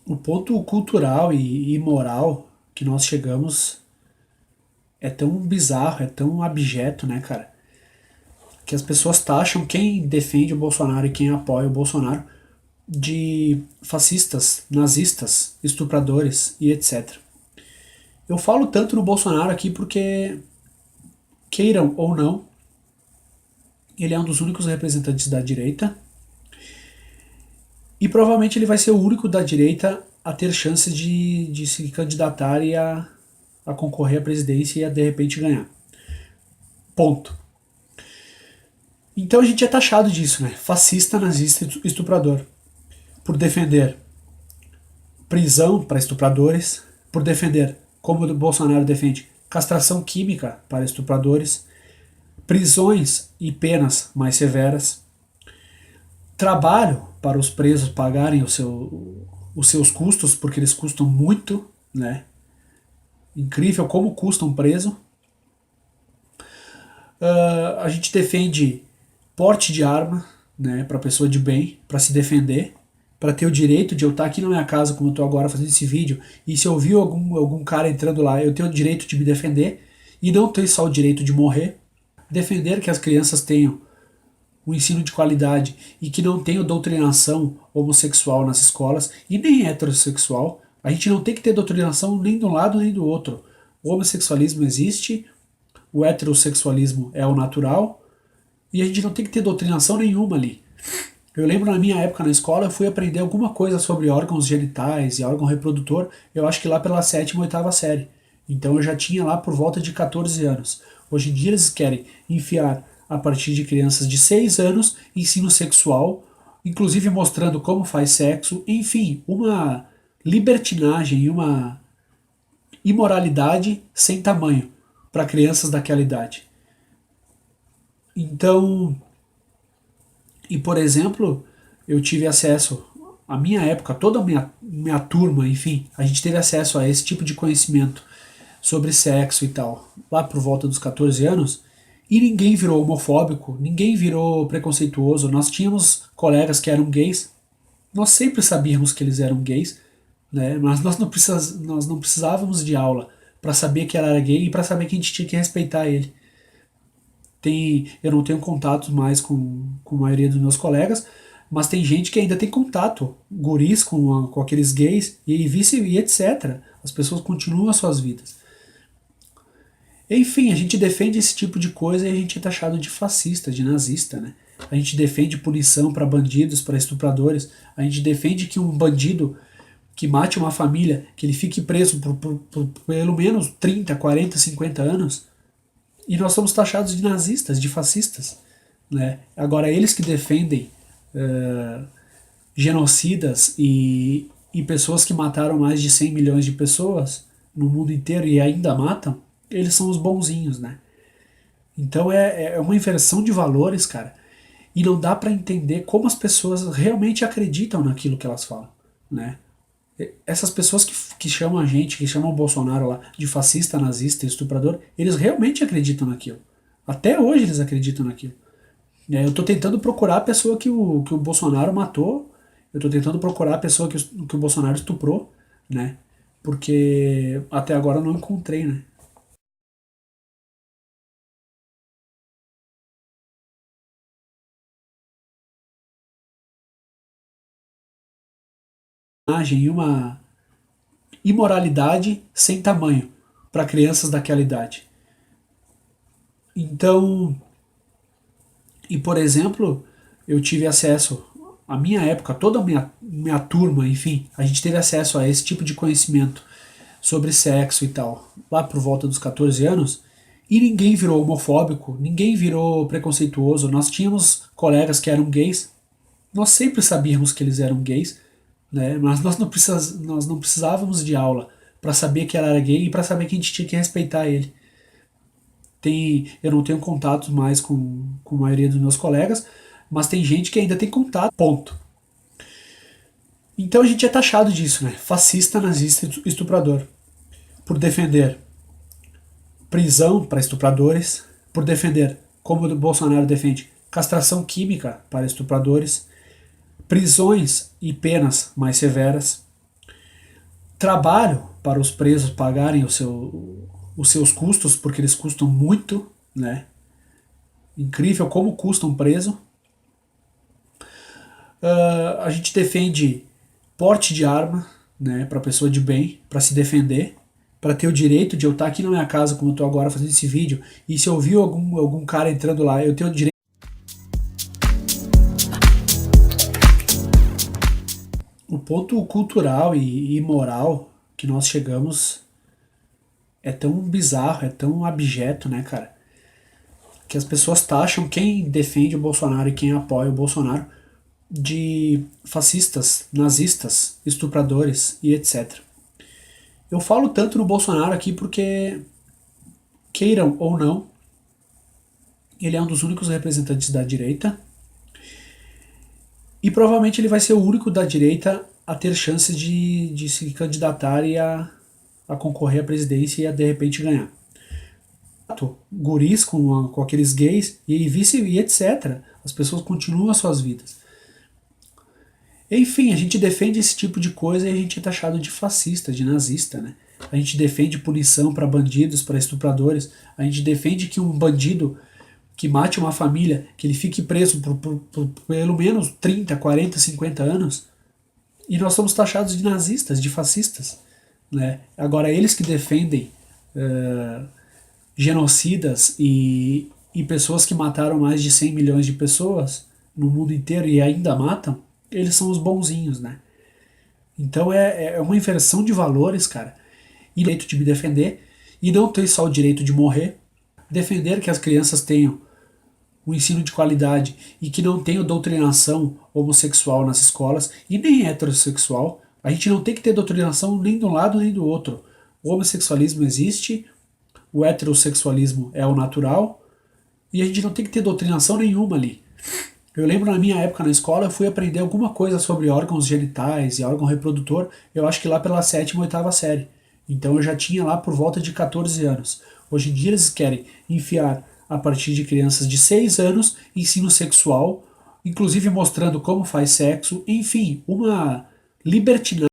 O ponto cultural e moral que nós chegamos é tão bizarro, é tão abjeto, né, cara? Que as pessoas taxam quem defende o Bolsonaro e quem apoia o Bolsonaro de fascistas, nazistas, estupradores e etc. Eu falo tanto no Bolsonaro aqui porque, queiram ou não, ele é um dos únicos representantes da direita e provavelmente ele vai ser o único da direita a ter chance de se candidatar e a concorrer à presidência e a de repente ganhar. Ponto. Então a gente é taxado disso, né? Fascista, nazista, estuprador. Por defender prisão para estupradores, por defender, como o Bolsonaro defende, castração química para estupradores, prisões e penas mais severas, trabalho para os presos pagarem os seus custos, porque eles custam muito, né? Incrível como custa um preso. A gente defende porte de arma, né, para pessoa de bem, para se defender, para ter o direito de eu estar aqui na minha casa, como eu estou agora fazendo esse vídeo, e se eu ouvir algum cara entrando lá, eu tenho o direito de me defender, e não ter só o direito de morrer. Defender que as crianças tenham um ensino de qualidade e que não tenha doutrinação homossexual nas escolas e nem heterossexual. A gente não tem que ter doutrinação nem de um lado nem do outro. O homossexualismo existe, o heterossexualismo é o natural e a gente não tem que ter doutrinação nenhuma ali. Eu lembro na minha época na escola eu fui aprender alguma coisa sobre órgãos genitais e órgão reprodutor, eu acho que lá pela sétima ou oitava série. Então eu já tinha lá por volta de 14 anos. Hoje em dia eles querem enfiar a partir de crianças de 6 anos ensino sexual, inclusive mostrando como faz sexo, enfim, uma libertinagem e uma imoralidade sem tamanho para crianças daquela idade. Então, e por exemplo, eu tive acesso, a minha época, toda a minha turma, enfim, a gente teve acesso a esse tipo de conhecimento sobre sexo e tal, lá por volta dos 14 anos, e ninguém virou homofóbico, ninguém virou preconceituoso. Nós tínhamos colegas que eram gays, nós sempre sabíamos que eles eram gays, né? Mas nós não precisávamos de aula para saber que ela era gay e para saber que a gente tinha que respeitar ele. Eu não tenho contato mais com a maioria dos meus colegas, mas tem gente que ainda tem contato, guris com aqueles gays e vice e etc. As pessoas continuam as suas vidas. Enfim, a gente defende esse tipo de coisa e a gente é taxado de fascista, de nazista, né? A gente defende punição para bandidos, para estupradores. A gente defende que um bandido que mate uma família, que ele fique preso por pelo menos 30, 40, 50 anos. E nós somos taxados de nazistas, de fascistas, né? Agora, eles que defendem genocidas e pessoas que mataram mais de 100 milhões de pessoas no mundo inteiro e ainda matam, eles são os bonzinhos, né? Então é uma inversão de valores, cara. E não dá para entender como as pessoas realmente acreditam naquilo que elas falam, né? Essas pessoas que chamam a gente, que chamam o Bolsonaro lá de fascista, nazista, estuprador, eles realmente acreditam naquilo. Até hoje eles acreditam naquilo. Eu estou tentando procurar a pessoa que o Bolsonaro matou, eu estou tentando procurar a pessoa que o Bolsonaro estuprou, né? Porque até agora eu não encontrei, né? E uma imoralidade sem tamanho para crianças daquela idade. Então, e por exemplo, eu tive acesso, a minha época, toda a minha turma, enfim, a gente teve acesso a esse tipo de conhecimento sobre sexo e tal, lá por volta dos 14 anos, e ninguém virou homofóbico, ninguém virou preconceituoso. Nós tínhamos colegas que eram gays, nós sempre sabíamos que eles eram gays, né? Mas nós não precisávamos de aula para saber que ela era gay e para saber que a gente tinha que respeitar ele. Eu não tenho contato mais com a maioria dos meus colegas, mas tem gente que ainda tem contato, ponto. Então a gente é taxado disso, né? Fascista, nazista, estuprador. Por defender prisão para estupradores, por defender, como o Bolsonaro defende, castração química para estupradores, prisões e penas mais severas, trabalho para os presos pagarem os seus custos, porque eles custam muito, né? Incrível como custa um preso. A gente defende porte de arma, né, para pessoa de bem, para se defender, para ter o direito de eu estar aqui na minha casa, como eu estou agora fazendo esse vídeo, e se eu ouvir algum cara entrando lá, eu tenho o direito. O ponto cultural e moral que nós chegamos é tão bizarro, é tão abjeto, né, cara? Que as pessoas taxam quem defende o Bolsonaro e quem apoia o Bolsonaro de fascistas, nazistas, estupradores e etc. Eu falo tanto no Bolsonaro aqui porque, queiram ou não, ele é um dos únicos representantes da direita e provavelmente ele vai ser o único da direita a ter chances de se candidatar e a concorrer à presidência e a de repente ganhar. Guris com aqueles gays e vice e etc. As pessoas continuam as suas vidas. Enfim, a gente defende esse tipo de coisa e a gente é taxado de fascista, de nazista, né? A gente defende punição para bandidos, para estupradores. A gente defende que um bandido que mate uma família, que ele fique preso por pelo menos 30, 40, 50 anos. E nós somos taxados de nazistas, de fascistas, né? Agora, eles que defendem genocidas e pessoas que mataram mais de 100 milhões de pessoas no mundo inteiro e ainda matam, eles são os bonzinhos, né? Então é uma inversão de valores, cara. E o direito de me defender, e não ter só o direito de morrer, defender que as crianças tenham um ensino de qualidade e que não tenha doutrinação homossexual nas escolas e nem heterossexual. A gente não tem que ter doutrinação nem de um lado nem do outro. O homossexualismo existe, o heterossexualismo é o natural e a gente não tem que ter doutrinação nenhuma ali. Eu lembro na minha época na escola, eu fui aprender alguma coisa sobre órgãos genitais e órgão reprodutor, eu acho que lá pela 7ª, 8ª série. Então eu já tinha lá por volta de 14 anos. Hoje em dia eles querem enfiar a partir de crianças de 6 anos ensino sexual, inclusive mostrando como faz sexo, enfim, uma libertinagem